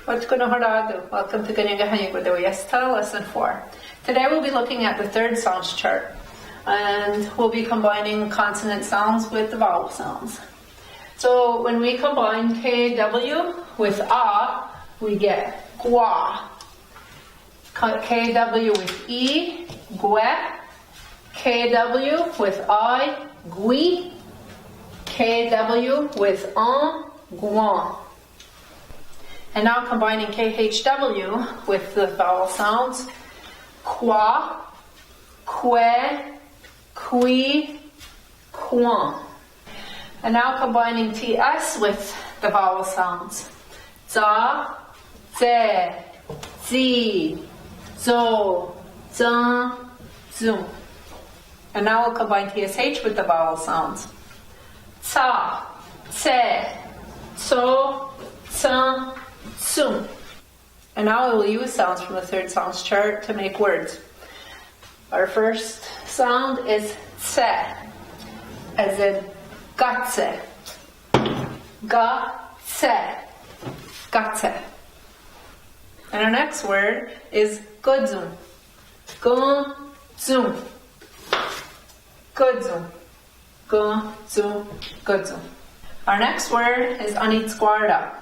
Welcome to Kanien'keha lesson 4. Today we'll be looking at the third sounds chart, and we'll be combining consonant sounds with the vowel sounds. So when we combine KW with A, we get gua. KW with E, gue. KW with I, gui. KW with an, guan. And now combining KHW with the vowel sounds, qua, que, qui, quan. And now combining TS with the vowel sounds, za, ze, zi, zo, zan, zum. And now we'll combine TSH with the vowel sounds, ca, ce, so, tsum, tsum. And now we will use sounds from the third sounds chart to make words. Our first sound is tse, as in gatse. Gatse, gatse. And our next word is godzum. Godzum. Godzum. Godzum. Godzum. Our next word is anitsquarda.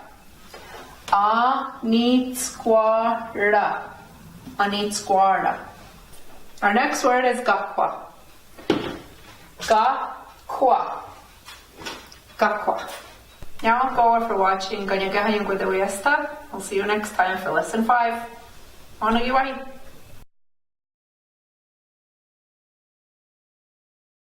Anitsquarda. Anitsquarda. Our next word is gakwa. Gakwa. Gakwa. Now go for watching Kanien'keha. I'll see you next time for lesson 5. Ionkwateweienhstonhatie.